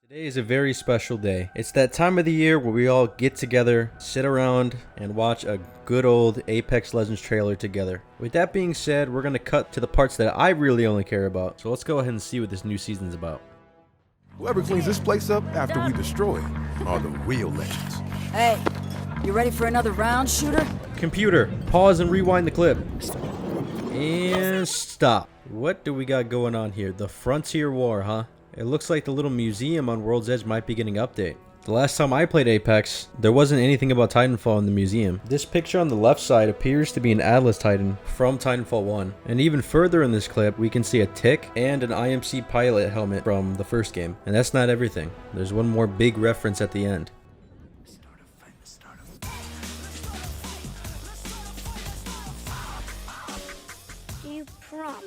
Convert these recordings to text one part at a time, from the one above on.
Today is a very special day. It's that time of the year where we all get together, sit around, and watch a good old Apex Legends trailer together. With that being said, we're going to cut to the parts that I really only care about. So let's go ahead and see what this new season's about. Whoever cleans this place up after we destroy it are the real legends. Hey, you ready for another round, shooter? Computer, pause and rewind the clip. And stop. What do we got going on here? The Frontier War, huh? It looks like the little museum on World's Edge might be getting an update. The last time I played Apex, there wasn't anything about Titanfall in the museum. This picture on the left side appears to be an Atlas Titan from Titanfall 1. And even further in this clip, we can see a tick and an IMC pilot helmet from the first game. And that's not everything. There's one more big reference at the end. You promise?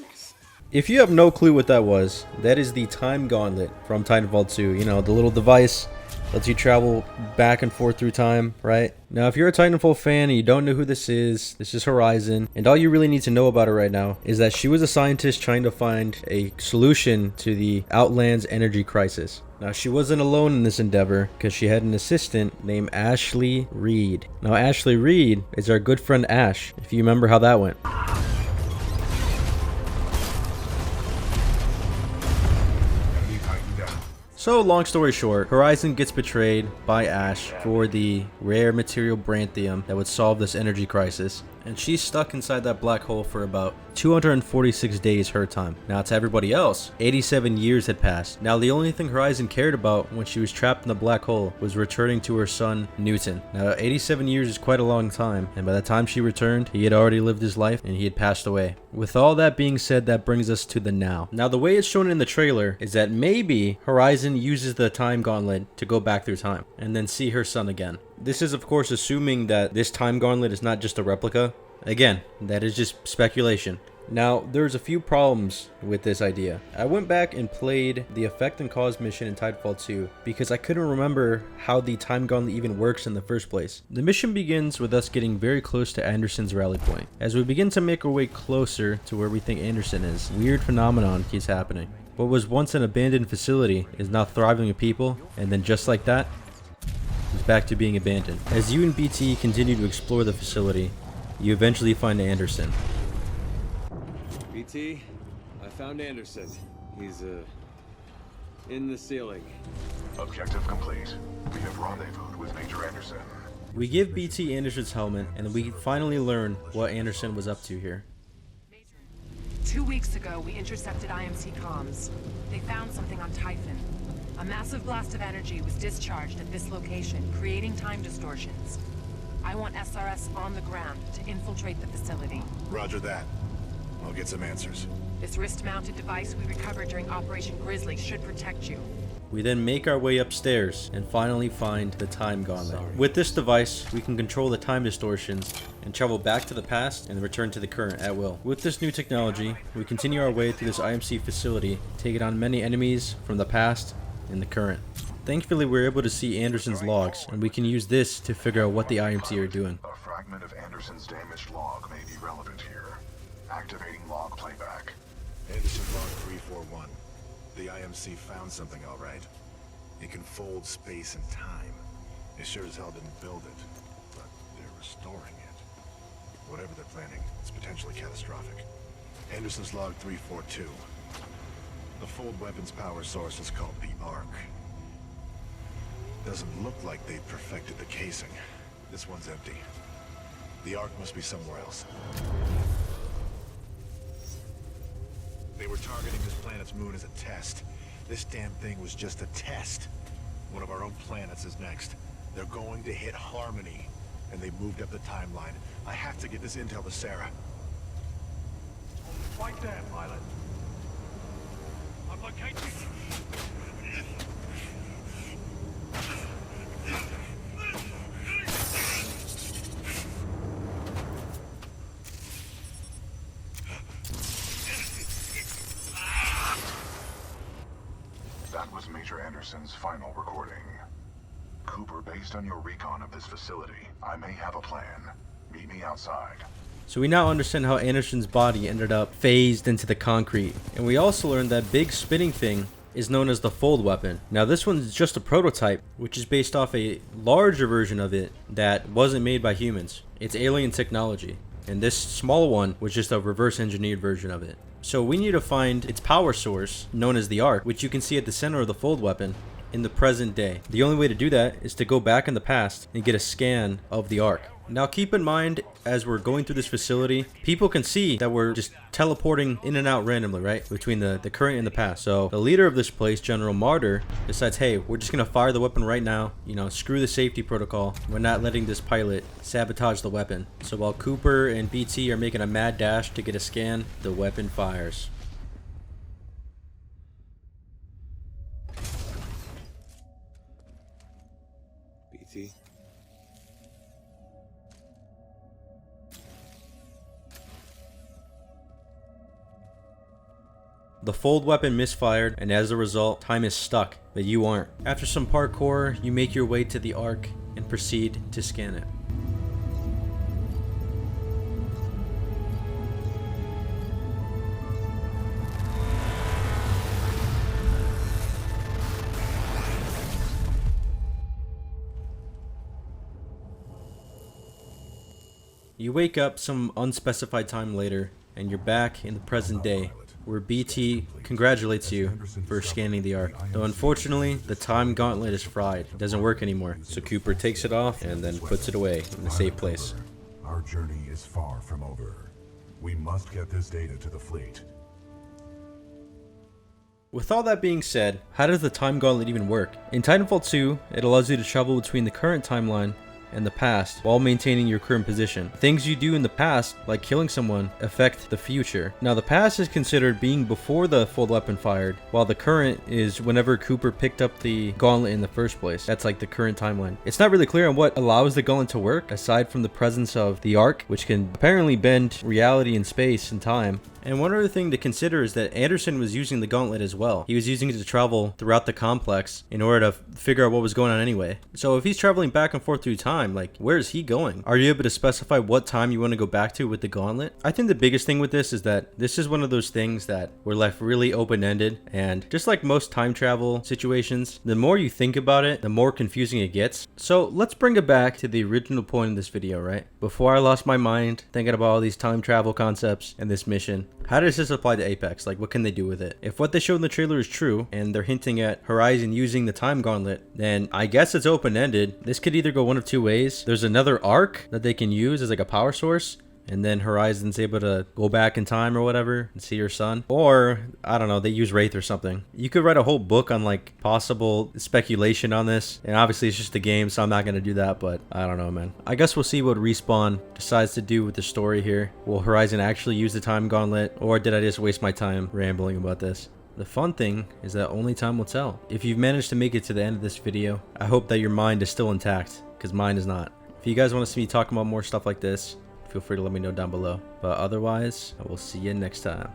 If you have no clue what that was, that is the Time Gauntlet from Titanfall 2. You know, the little device lets you travel back and forth through time, right? Now, if you're a Titanfall fan and you don't know who this is Horizon, and all you really need to know about her right now is that she was a scientist trying to find a solution to the Outland's energy crisis. Now, she wasn't alone in this endeavor because she had an assistant named Ashley Reed. Now, Ashley Reed is our good friend Ash, if you remember how that went. So, long story short, Horizon gets betrayed by Ash for the rare material Branthium that would solve this energy crisis. And she's stuck inside that black hole for about 246 days her time. Now, to everybody else, 87 years had passed. Now, the only thing Horizon cared about when she was trapped in the black hole was returning to her son, Newton. Now, 87 years is quite a long time, and by the time she returned, he had already lived his life and he had passed away. With all that being said, that brings us to the now. Now, the way it's shown in the trailer is that maybe Horizon uses the Time Gauntlet to go back through time and then see her son again. This is, of course, assuming that this Time Gauntlet is not just a replica. Again, that is just speculation. Now, there's a few problems with this idea. I went back and played the Effect and Cause mission in Titanfall 2 because I couldn't remember how the Time Gauntlet even works in the first place. The mission begins with us getting very close to Anderson's rally point. As we begin to make our way closer to where we think Anderson is, weird phenomenon keeps happening. What was once an abandoned facility is now thriving with people, and then just like that, it's back to being abandoned. As you and BT continue to explore the facility, you eventually find Anderson. BT, I found Anderson. He's, in the ceiling. Objective complete. We have rendezvoused with Major Anderson. We give BT Anderson's helmet, and we finally learn what Anderson was up to here. 2 weeks ago, we intercepted IMC comms. They found something on Typhon. A massive blast of energy was discharged at this location, creating time distortions. I want SRS on the ground to infiltrate the facility. Roger that. I'll get some answers. This wrist-mounted device we recovered during Operation Grizzly should protect you. We then make our way upstairs and finally find the Time Gauntlet. With this device, we can control the time distortions and travel back to the past and return to the current at will. With this new technology, we continue our way through this IMC facility, taking on many enemies from the past and the current. Thankfully, we're able to see Anderson's logs, and we can use this to figure out what the IMC are doing. A fragment of Anderson's damaged log may be relevant here. Activating log playback. Anderson log 341. The IMC found something all right. It can fold space and time. It sure as hell didn't build it, but they're restoring it. Whatever they're planning, it's potentially catastrophic. Anderson's log 342. The fold weapons power source is called the Arc. Doesn't look like they've perfected the casing. This one's empty. The Arc must be somewhere else. They were targeting this planet's moon as a test. This damn thing was just a test. One of our own planets is next. They're going to hit Harmony, and they moved up the timeline. I have to get this intel to Sarah. Right there, pilot. I'm locating. That was Major Anderson's final recording. Cooper, based on your recon of this facility, I may have a plan. Meet me outside. So we now understand how Anderson's body ended up phased into the concrete. And we also learned that big spinning thing is known as the fold weapon. Now this one's just a prototype, which is based off a larger version of it that wasn't made by humans. It's alien technology, and this small one was just a reverse engineered version of it. So we need to find its power source, known as the arc, which you can see at the center of the fold weapon in the present day. The only way to do that is to go back in the past and get a scan of the arc. Now keep in mind, as we're going through this facility, people can see that we're just teleporting in and out randomly, right? Between the current and the past. So the leader of this place, General Martyr, decides, hey, we're just gonna fire the weapon right now. You know, screw the safety protocol. We're not letting this pilot sabotage the weapon. So while Cooper and BT are making a mad dash to get a scan, the weapon fires. BT? The fold weapon misfired, and as a result, Time is stuck, but you aren't. After some parkour, you make your way to the arc and proceed to scan it. You wake up some unspecified time later, and you're back in the present day, where BT congratulates you for scanning the arc. Though unfortunately, the Time Gauntlet is fried. It doesn't work anymore. So Cooper takes it off and then puts it away in a safe place. Our journey is far from over. We must get this data to the fleet. With all that being said, how does the Time Gauntlet even work? In Titanfall 2, it allows you to travel between the current timeline and the past while maintaining your current position. Things you do in the past, like killing someone, affect the future. Now the past is considered being before the fold weapon fired, while the current is whenever Cooper picked up the gauntlet in the first place. That's like the current timeline. It's not really clear on what allows the gauntlet to work, aside from the presence of the arc, which can apparently bend reality and space and time. And one other thing to consider is that Anderson was using the gauntlet as well. He was using it to travel throughout the complex in order to figure out what was going on anyway. So if he's traveling back and forth through time, like, where is he going? Are you able to specify what time you want to go back to with the gauntlet? I think the biggest thing with this is that this is one of those things that were left really open-ended, and just like most time travel situations, the more you think about it, the more confusing it gets. So let's bring it back to the original point of this video, right? Before I lost my mind thinking about all these time travel concepts and this mission, how does this apply to Apex? Like, what can they do with it? If what they showed in the trailer is true, and they're hinting at Horizon using the Time Gauntlet, then I guess it's open-ended. This could either go one of two ways. There's another arc that they can use as like a power source, and then Horizon's able to go back in time or whatever and see her son. Or, I don't know, they use Wraith or something. You could write a whole book on like possible speculation on this, and obviously it's just a game, so I'm not going to do that, but I don't know, man. I guess we'll see what Respawn decides to do with the story here. Will Horizon actually use the Time Gauntlet, or did I just waste my time rambling about this? The fun thing is that only time will tell. If you've managed to make it to the end of this video, I hope that your mind is still intact, because mine is not. If you guys want to see me talking about more stuff like this, feel free to let me know down below. But otherwise, I will see you next time.